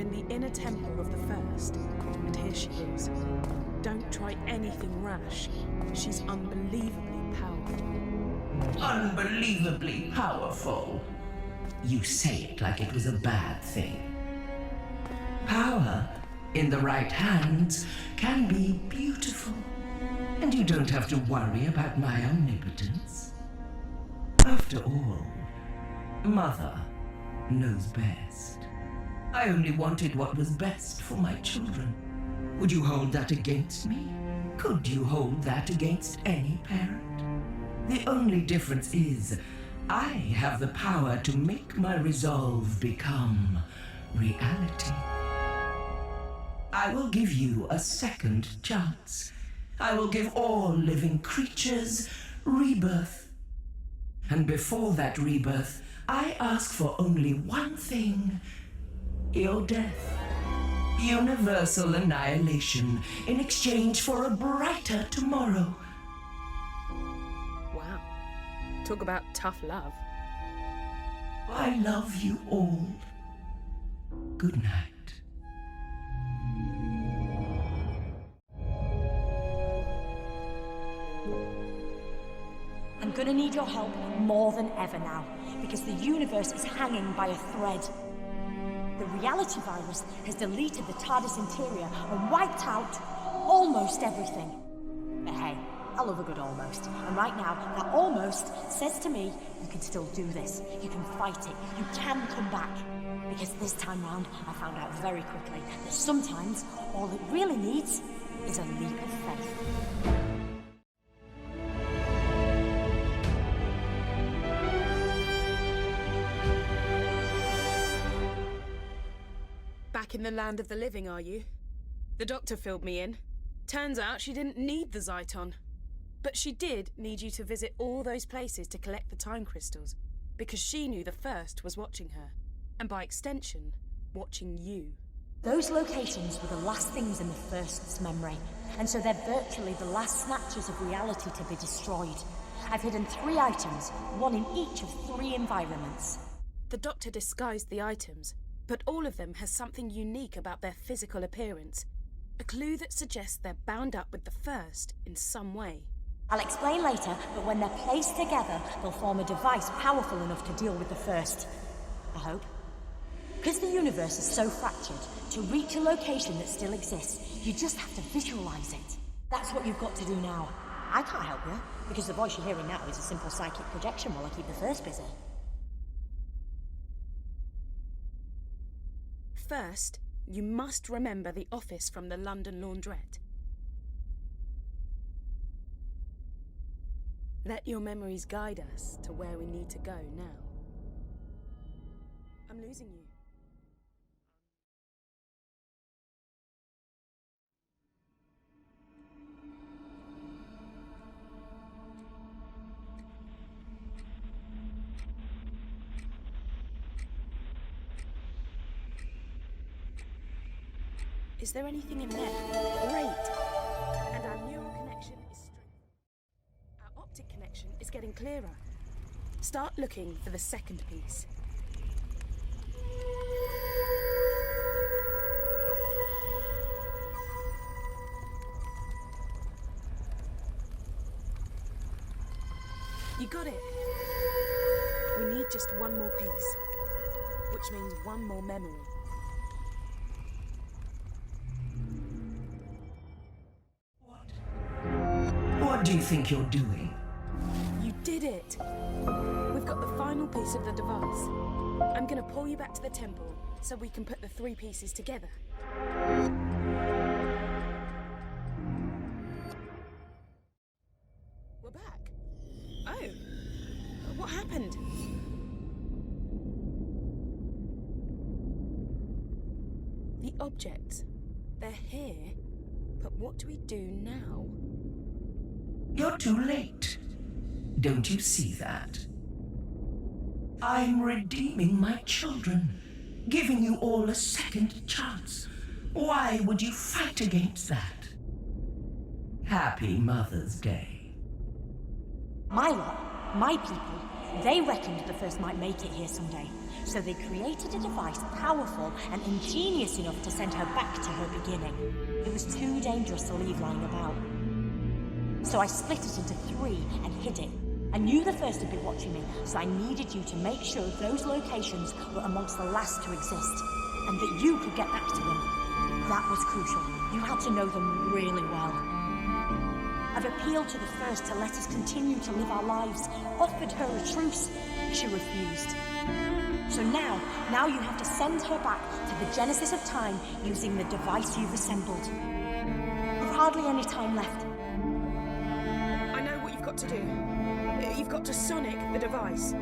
in the inner temple of the First, and here she is. Don't try anything rash. She's unbelievably powerful. Unbelievably powerful? You say it like it was a bad thing. Power, in the right hands, can be beautiful. And you don't have to worry about my omnipotence. After all, Mother knows best. I only wanted what was best for my children. Would you hold that against me? Could you hold that against any parent? The only difference is, I have the power to make my resolve become reality. I will give you a second chance. I will give all living creatures rebirth. And before that rebirth, I ask for only one thing: your death. Universal annihilation in exchange for a brighter tomorrow. Wow. Talk about tough love. I love you all. Good night. I'm gonna need your help more than ever now, because the universe is hanging by a thread. The reality virus has deleted the TARDIS interior and wiped out almost everything. But hey, I love a good almost. And right now, that almost says to me, you can still do this. You can fight it. You can come back. Because this time round, I found out very quickly that sometimes all it really needs is a leap of faith. Back in the land of the living, are you? The doctor filled me in. Turns out she didn't need the Zyton. But she did need you to visit all those places to collect the time crystals, because she knew the First was watching her, and by extension, watching you. Those locations were the last things in the First's memory, and so they're virtually the last snatches of reality to be destroyed. I've hidden 3 items, one in each of 3 environments. The doctor disguised the items, but all of them has something unique about their physical appearance. A clue that suggests they're bound up with the First in some way. I'll explain later, but when they're placed together, they'll form a device powerful enough to deal with the First. I hope. Because the universe is so fractured, to reach a location that still exists, you just have to visualize it. That's what you've got to do now. I can't help you, because the voice you're hearing now is a simple psychic projection while I keep the First busy. First, you must remember the office from the London laundrette. Let your memories guide us to where we need to go now. I'm losing you. Is there anything in there? Great! And our neural connection is straight. Our optic connection is getting clearer. Start looking for the second piece. You got it! We need just one more piece, which means one more memory. What do you think you're doing? You did it! We've got the final piece of the device. I'm gonna pull you back to the temple so we can put the 3 pieces together. We're back. Oh, what happened? The objects, they're here, but what do we do now? You're too late. Don't you see that? I'm redeeming my children, giving you all a second chance. Why would you fight against that? Happy Mother's Day. My lot, my people, they reckoned the First might make it here someday. So they created a device powerful and ingenious enough to send her back to her beginning. It was too dangerous to leave lying about. So I split it into 3 and hid it. I knew the first would be watching me, so I needed you to make sure those locations were amongst the last to exist, and that you could get back to them. That was crucial. You had to know them really well. I've appealed to the first to let us continue to live our lives, offered her a truce. She refused. So now you have to send her back to the genesis of time using the device you've assembled. We've hardly any time left. I know what you've got to do. You've got to sonic the device.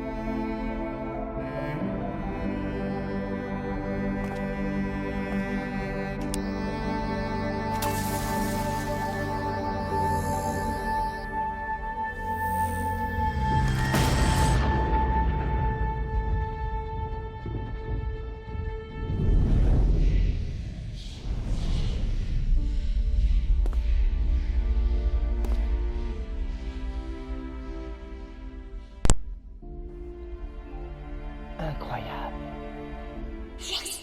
Incroyable. Yes!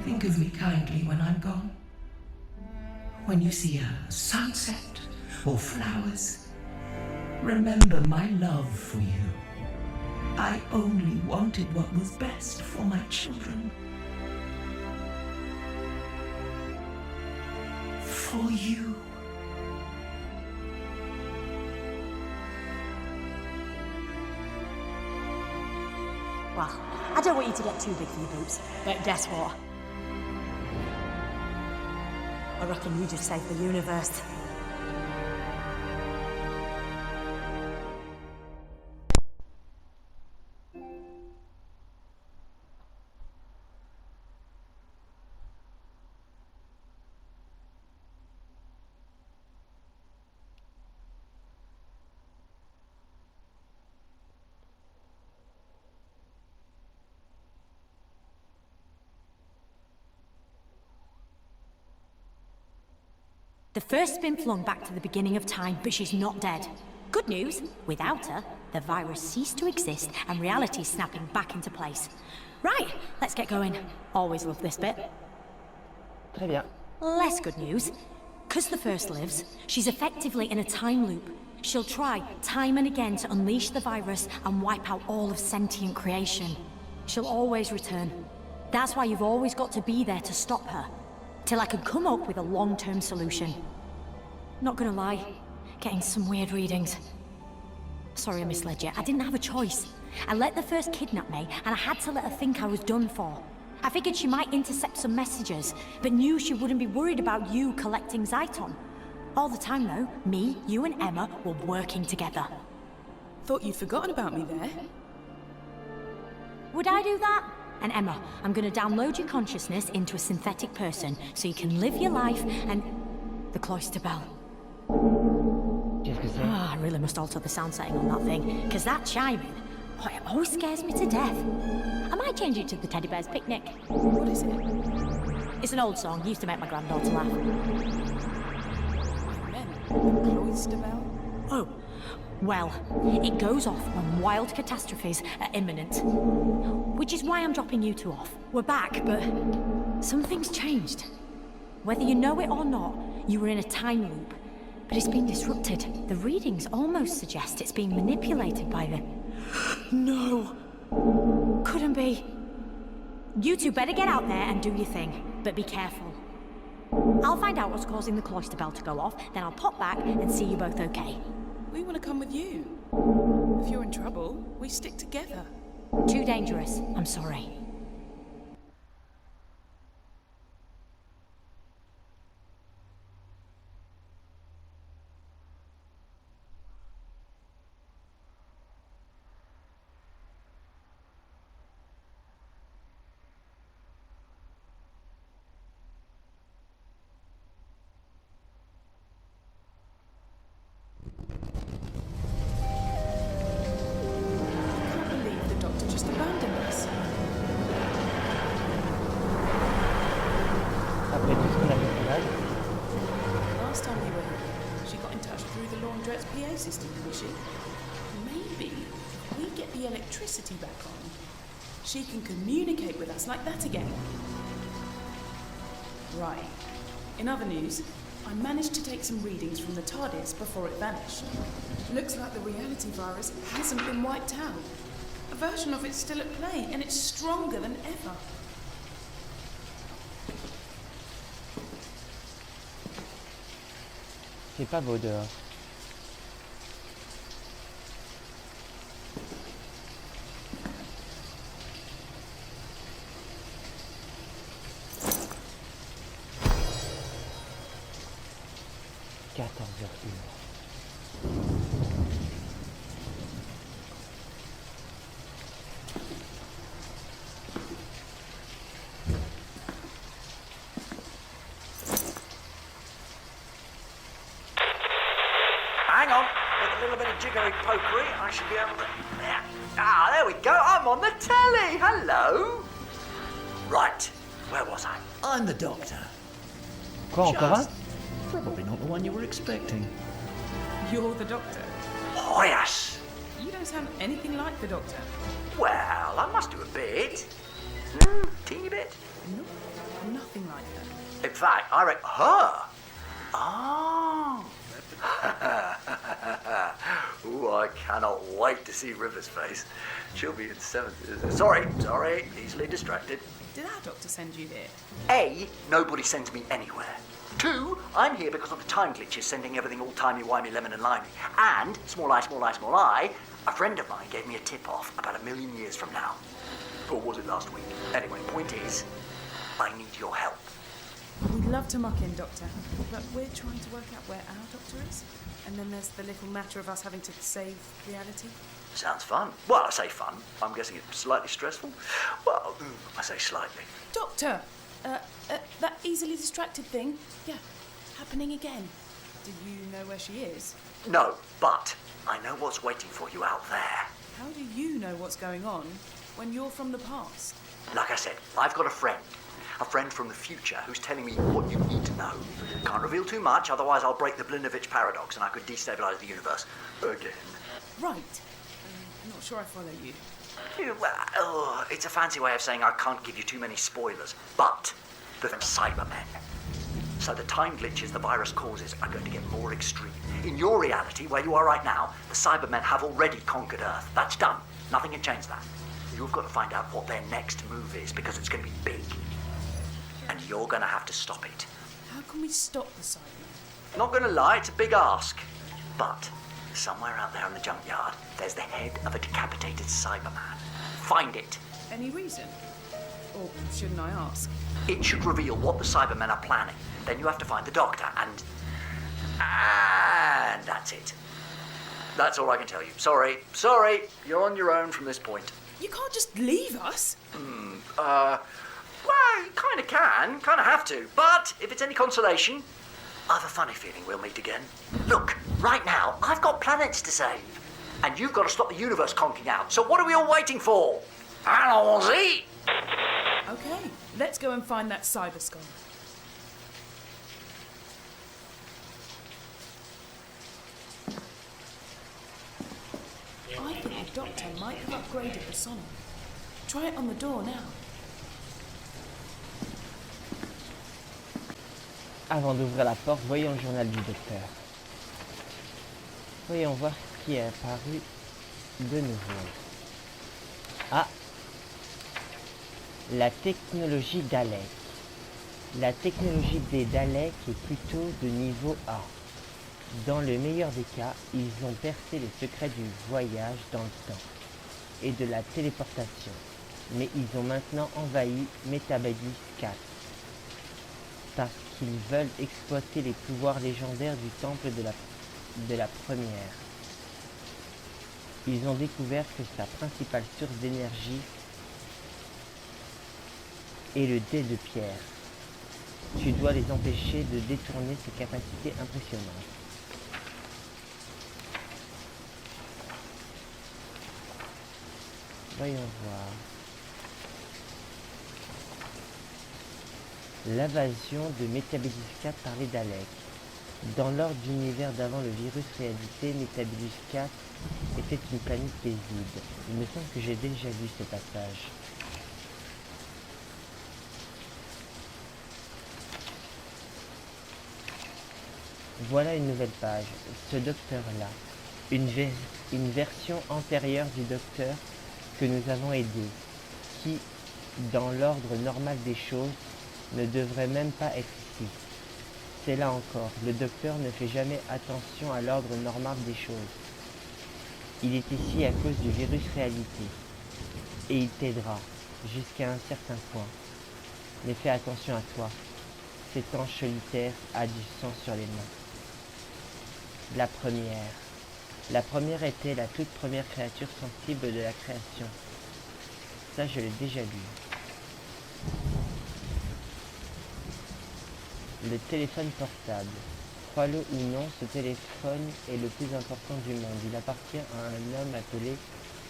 Think of me kindly when I'm gone. When you see a sunset or flowers, remember my love for you. I only wanted what was best for my children. For you. Well, I don't want you to get too big for your boots, but guess what? I reckon you just saved the universe. The first's been flung back to the beginning of time, but she's not dead. Good news, without her, the virus ceased to exist and reality's snapping back into place. Right, let's get going. Always love this bit. Très bien. Less good news. 'Cause the first lives, she's effectively in a time loop. She'll try time and again to unleash the virus and wipe out all of sentient creation. She'll always return. That's why you've always got to be there to stop her. Till I can come up with a long-term solution. Not gonna lie, getting some weird readings. Sorry I misled you, I didn't have a choice. I let the first kidnap me, and I had to let her think I was done for. I figured she might intercept some messages, but knew she wouldn't be worried about you collecting Zyton. All the time though, me, you and Emma were working together. Thought you'd forgotten about me there. Would I do that? And Emma, I'm gonna download your consciousness into a synthetic person so you can live your life and... The cloister bell. Qu'est-ce que c'est? Ah, I really must alter the sound setting on that thing, because that chiming, oh, it always scares me to death. I might change it to the Teddy Bear's Picnic. What is it? It's an old song, used to make my granddaughter laugh. I meant the cloister bell. Oh, well, it goes off when wild catastrophes are imminent. Which is why I'm dropping you two off. We're back, but something's changed. Whether you know it or not, you were in a time loop. But it's been disrupted. The readings almost suggest it's being manipulated by the... No! Couldn't be. You two better get out there and do your thing, but be careful. I'll find out what's causing the cloister bell to go off, then I'll pop back and see you both okay. We want to come with you. If you're in trouble, we stick together. Too dangerous. I'm sorry. Après tout ce qu'on a fait là, Last time we were here, she got in touch through the laundrette's PA system, didn't she? Maybe if we get the electricity back on, she can communicate with us like that again. Right. In other news, I managed to take some readings from the TARDIS before it vanished. Looks like the reality virus hasn't been wiped out. A version of it's still at play, and it's stronger than ever. c'est pas beau dehors. « 14h01. Hang on, with a little bit of jiggery pokery, I should be able to. Ah, there we go. I'm on the telly. Hello. Right, where was I? I'm the doctor. Quoi, encore un? Just probably not the one you were expecting. You're the Doctor. Oh yes. You don't sound anything like the Doctor. Well, I must do a bit. Teeny bit. Nope, nothing like that. In fact, I reckon her. Oh. Ooh, I cannot wait to see River's face. She'll be in 7th. Sorry, easily distracted. Did our Doctor send you here? A, nobody sends me anywhere. 2, I'm here because of the time glitches sending everything all timey-wimey, lemon and limey. And, small eye, a friend of mine gave me a tip-off about 1,000,000 years from now. Or was it last week? Anyway, point is, I need your help. We'd love to muck in, Doctor, but we're trying to work out where our Doctor is. And then there's the little matter of us having to save reality. Sounds fun. Well, I say fun. I'm guessing it's slightly stressful. Well, I say slightly. Doctor! That easily distracted thing. Yeah, happening again. Do you know where she is? No, but I know what's waiting for you out there. How do you know what's going on when you're from the past? Like I said, I've got a friend from the future who's telling me what you need to know. Can't reveal too much, otherwise I'll break the Blinovitch paradox and I could destabilize the universe again. Right. I'm not sure I follow you. Well, it's a fancy way of saying I can't give you too many spoilers, but the Cybermen. So the time glitches the virus causes are going to get more extreme. In your reality, where you are right now, the Cybermen have already conquered Earth. That's done. Nothing can change that. You've got to find out what their next move is because it's going to be big. And you're going to have to stop it. How can we stop the Cybermen? Not going to lie, it's a big ask. But somewhere out there in the junkyard, there's the head of a decapitated Cyberman. Find it. Any reason? Or shouldn't I ask? It should reveal what the Cybermen are planning. Then you have to find the Doctor and that's it. That's all I can tell you. Sorry, you're on your own from this point. You can't just leave us. Well, you kind of can, kind of have to. But if it's any consolation, I have a funny feeling we'll meet again. Look, right now, I've got planets to save. And you've got to stop the universe conking out. So what are we all waiting for? Allons-y! Okay, let's go and find that cyber skull. I think the Doctor might have upgraded the sonic. Try it on the door now. Avant d'ouvrir la porte, voyons le journal du docteur. Voyons voir ce qui est apparu de nouveau. Ah! La technologie Dalek. La technologie des Daleks est plutôt de niveau A. Dans le meilleur des cas, ils ont percé les secrets du voyage dans le temps et de la téléportation. Mais ils ont maintenant envahi Métabadis 4 parce qu'ils veulent exploiter les pouvoirs légendaires du temple de la première. Ils ont découvert que sa principale source d'énergie est le dé de pierre. Tu dois les empêcher de détourner ses capacités impressionnantes. Voyons voir. L'invasion de Métabadis 4 par les Daleks. Dans l'ordre d'univers d'avant le virus réalité, Métabadis 4 était une planète paisible. Il me semble que j'ai déjà vu ce passage. Voilà une nouvelle page. Ce docteur-là. Une version antérieure du docteur que nous avons aidé, qui, dans l'ordre normal des choses, ne devrait même pas être ici. C'est là encore, le docteur ne fait jamais attention à l'ordre normal des choses. Il est ici à cause du virus réalité, et il t'aidera, jusqu'à un certain point. Mais fais attention à toi, cet ange solitaire a du sang sur les mains. La première était la toute première créature sensible de la création. Ça, je l'ai déjà lu. Le téléphone portable. Crois-le ou non, ce téléphone est le plus important du monde. Il appartient à un homme appelé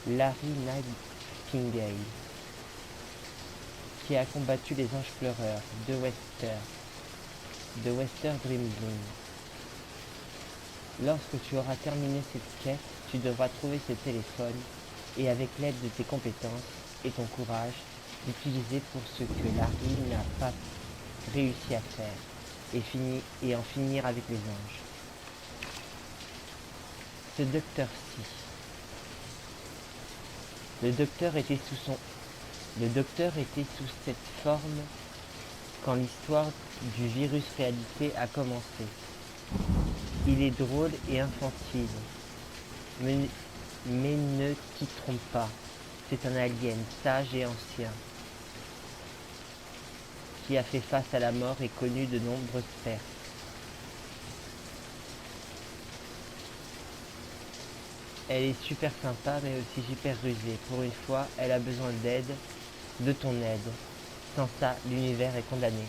Larry Nightingale, qui a combattu les anges pleureurs de Wester Dream Zone. Lorsque tu auras terminé cette quête, tu devras trouver ce téléphone et avec l'aide de tes compétences et ton courage, l'utiliser pour ce que Larry n'a pas réussi à faire et en finir avec les anges. Ce docteur-ci. Le docteur était sous cette forme quand l'histoire du virus réalité a commencé. Il est drôle et infantile, mais ne t'y trompe pas, c'est un alien sage et ancien, qui a fait face à la mort et connu de nombreuses pertes. Elle est super sympa mais aussi super rusée. Pour une fois, elle a besoin d'aide, de ton aide. Sans ça, l'univers est condamné.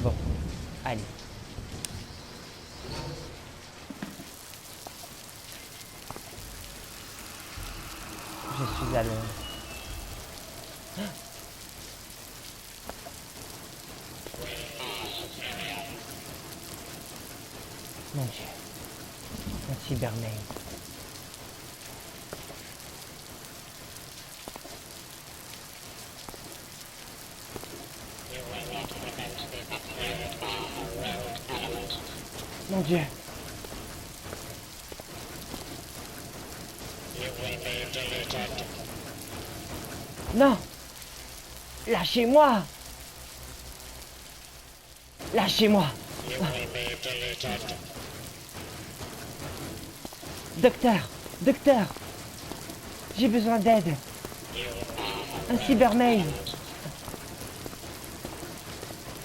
Bon, allez. Je suis à l'heure. Mon Dieu. Un cybermail. Mon Dieu. Non. Lâchez-moi. Lâchez-moi. Docteur, j'ai besoin d'aide. Un cybermail.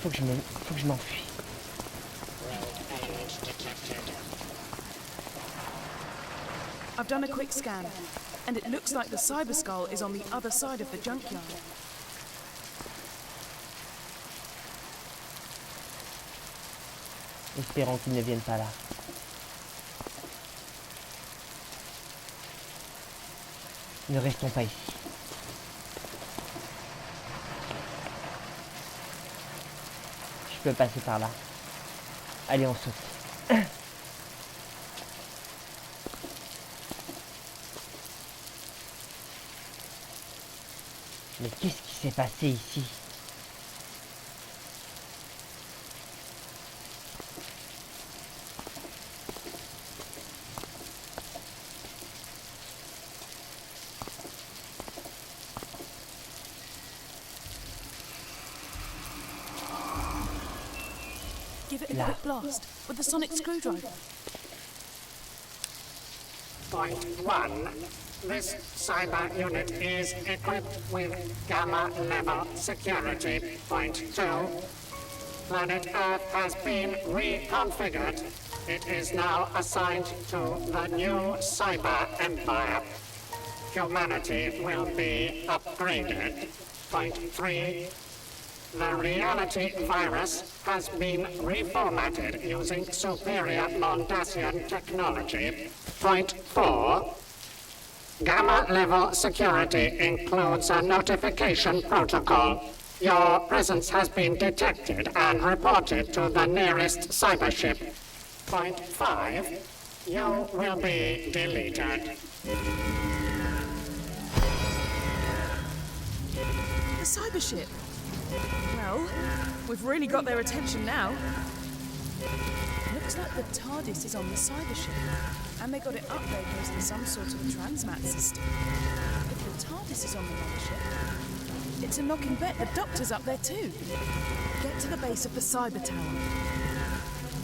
Faut que je m'enfuis. I've done a quick scan, and it looks like the Cyber Skull is on the other side of the junkyard. Espérons qu'ils ne viennent pas là. Ne restons pas ici. Je peux passer par là. Allez, on saute. Mais qu'est-ce qui s'est passé ici ? a quick blast with the sonic screwdriver. Point 1. This cyber unit is equipped with Gamma level security. Point 2. Planet Earth has been reconfigured. It is now assigned to the new cyber empire. Humanity will be upgraded. Point 3. The reality virus has been reformatted using superior Mondasian technology. Point 4. Gamma level security includes a notification protocol. Your presence has been detected and reported to the nearest cybership. Point 5. You will be deleted. The cybership. Well, we've really got their attention now. Looks like the TARDIS is on the cybership, and they got it up there using some sort of transmat system. If the TARDIS is on the mothership, it's a knocking bet the Doctor's up there too. Get to the base of the cyber tower.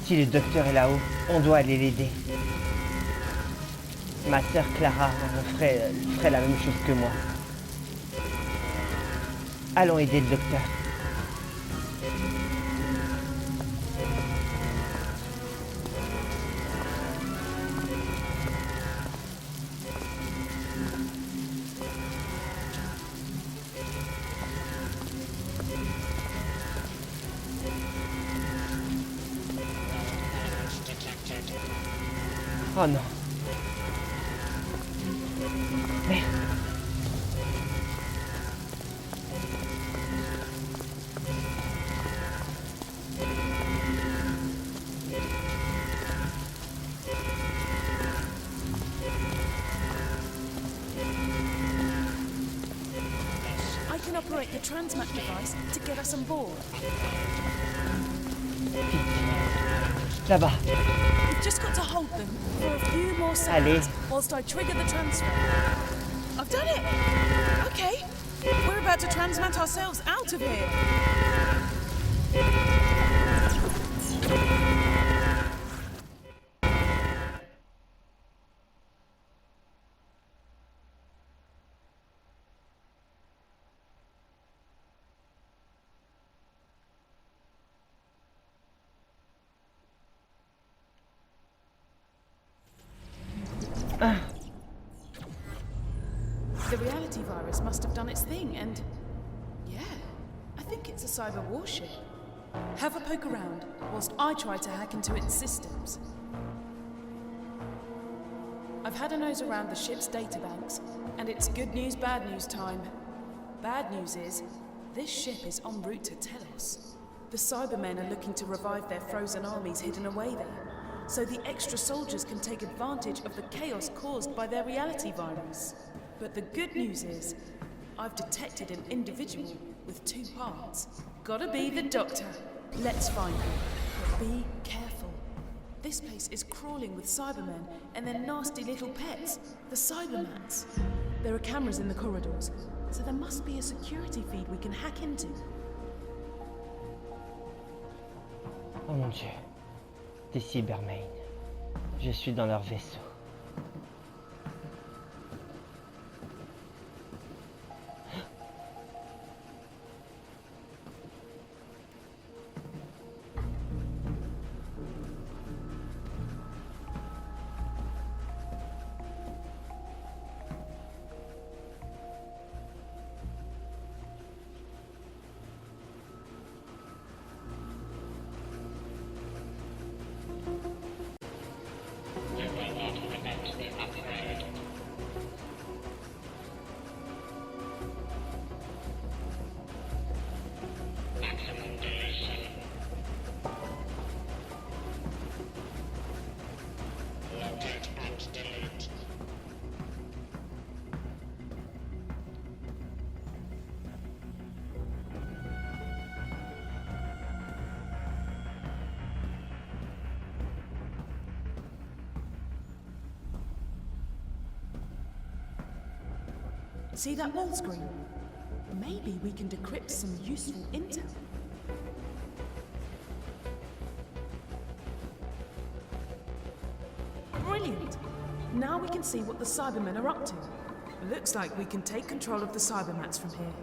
Si le docteur est là-haut, on doit aller l'aider. Ma sœur Clara ferait la même chose que moi. Allons aider le docteur. Oh non. Merde. I can operate the transmat device to get us on board. Là-bas. We've just got to hold them for a few more seconds whilst I trigger the transfer. I've done it! Okay, we're about to transmat ourselves out of here. The reality virus must have done its thing, and yeah, I think it's a cyber warship. Have a poke around whilst I try to hack into its systems. I've had a nose around the ship's databanks, and it's good news, bad news time. Bad news is, this ship is en route to Telos. The Cybermen are looking to revive their frozen armies hidden away there, so the extra soldiers can take advantage of the chaos caused by their reality virus. But the good news is, I've detected an individual with two parts. Gotta be the Doctor. Let's find him. But be careful. This place is crawling with Cybermen and their nasty little pets, the Cybermats. There are cameras in the corridors, so there must be a security feed we can hack into. Oh mon Dieu. Des Cybermen. Je suis dans leur vaisseau. See that wall screen? Maybe we can decrypt some useful intel. Brilliant. Now we can see what the Cybermen are up to. Looks like we can take control of the Cybermats from here.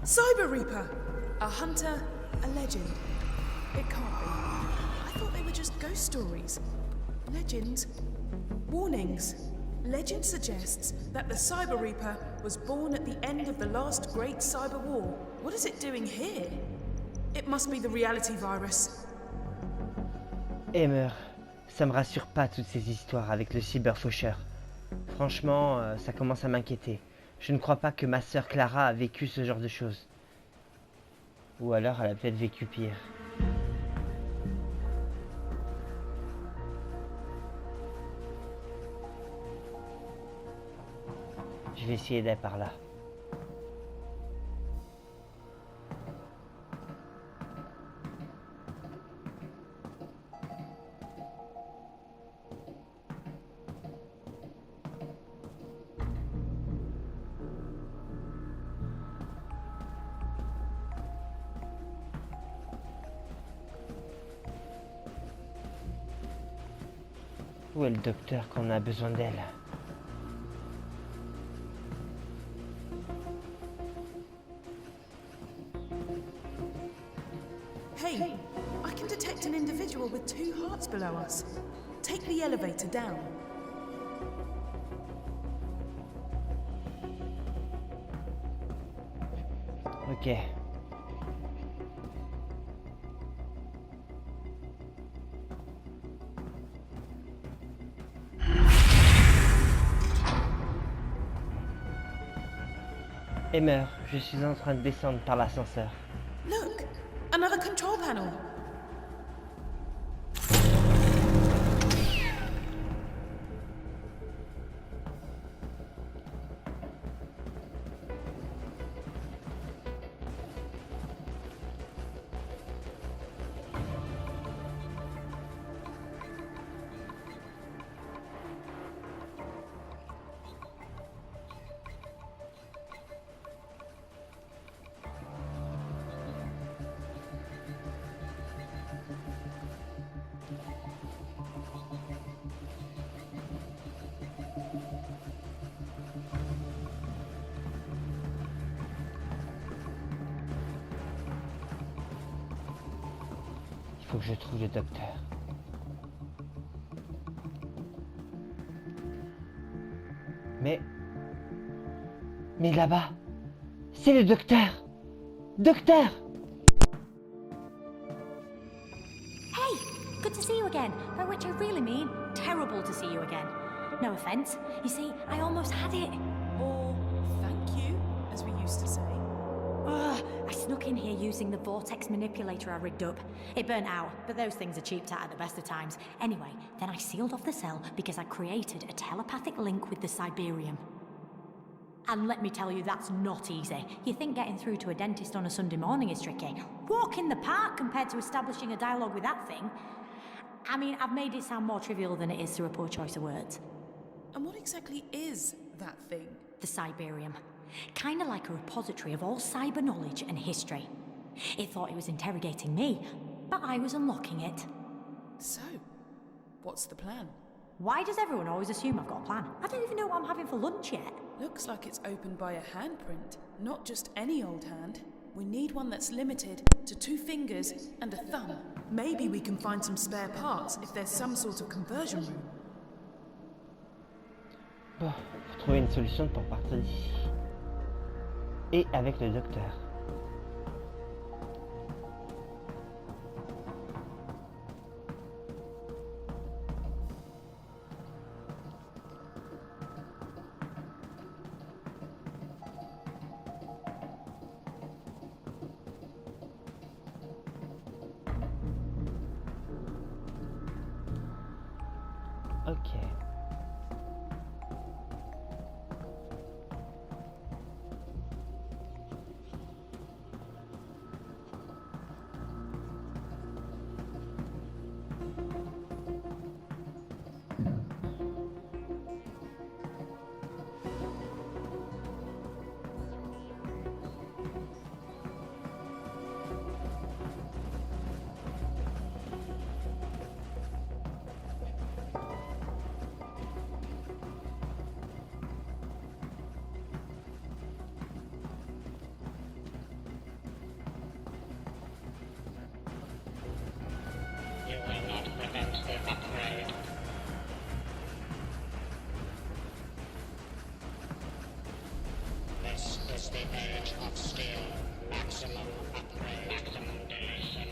Cyber Reaper! A hunter, a legend. It can't be. I thought they were just ghost stories. Legends. Warnings. Legend suggests that the Cyber Reaper was born at the end of the last great cyber war. What is it doing here? It must be the reality virus. Emmer, ça me rassure pas toutes ces histoires avec le cyberfaucheur. Franchement, ça commence à m'inquiéter. Je ne crois pas que ma sœur Clara a vécu ce genre de choses. Ou alors elle a peut-être vécu pire. Je vais essayer d'aller par là. Où est le docteur quand on a besoin d'elle? Hey, I can detect an individual with 2 hearts below us. Take the elevator down. Ok. Emmer, je suis en train de descendre par l'ascenseur. Look, another control panel. Il faut que je trouve le docteur. Mais là-bas, c'est le docteur! Docteur! Hey, good to see you again. By which I really mean terrible to see you again. No offense. You see, I almost had it. Or thank you, as we used to say. Ugh, I snuck in here using the vortex manipulator I rigged up. It burnt out, but those things are cheaped at the best of times. Anyway, then I sealed off the cell because I created a telepathic link with the Siberium. And let me tell you, that's not easy. You think getting through to a dentist on a Sunday morning is tricky? Walk in the park compared to establishing a dialogue with that thing. I mean, I've made it sound more trivial than it is through a poor choice of words. And what exactly is that thing? The Siberium. Kind of like a repository of all cyber knowledge and history. It thought it was interrogating me, but I was unlocking it. So, what's the plan? Why does everyone always assume I've got a plan? I don't even know what I'm having for lunch yet. Looks like it's opened by a handprint. Not just any old hand. We need one that's limited to 2 fingers and a thumb. Maybe we can find some spare parts if there's some sort of conversion room. Bon, faut trouver une solution pour partir d'ici. Et avec le docteur. Ok. You will not prevent the upgrade. This is the age of steel. Maximum upgrade. Maximum deletion.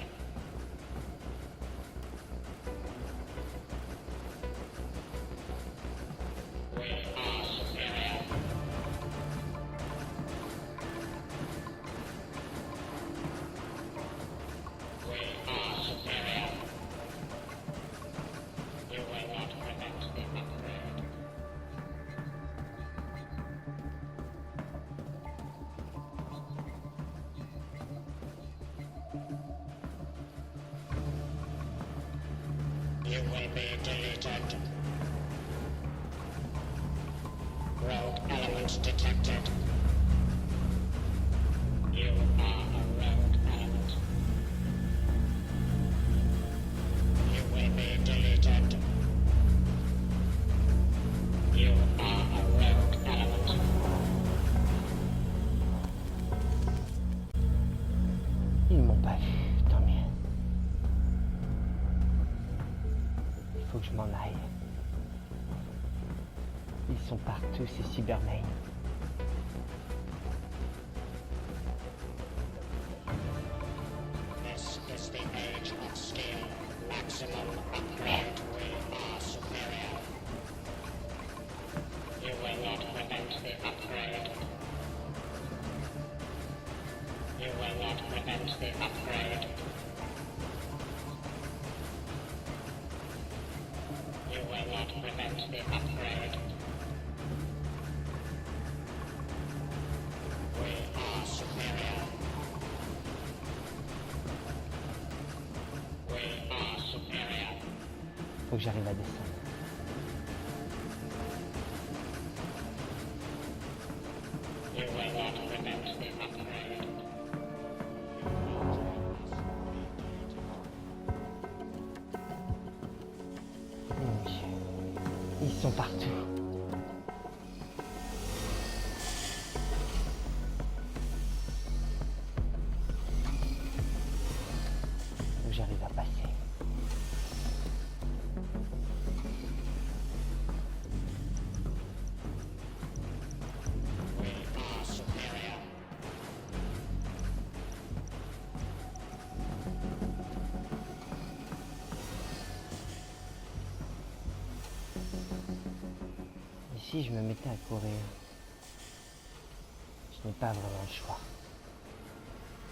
We are superior. We are superior. You will not prevent the upgrade. You will be deleted. Rogue element detected. You are a rogue element. You will be deleted. You are a rogue element. Ils m'ont pas vu, tant mieux. Il faut que je m'en aille. Ils sont partout, ces Cybermen. This is the age of steel. Maximum upgrade. We are superior. You will not prevent the upgrade. You will not prevent the upgrade. You will not prevent the upgrade. We are superior. We are superior. Faut que j'arrive à descendre. You will not prevent the upgrade. Mon Dieu. Ils sont partout. Faut que j'arrive à passer. We are superior. Et si je me mettais à courir? Je n'ai pas vraiment le choix.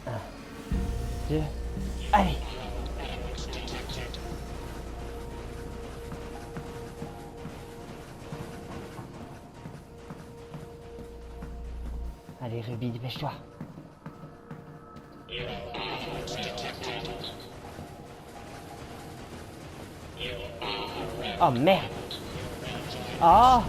1, 2, allez! Element detected. Allez, Ruby, dépêche-toi. You are detected. You are a Oh merde! Oh!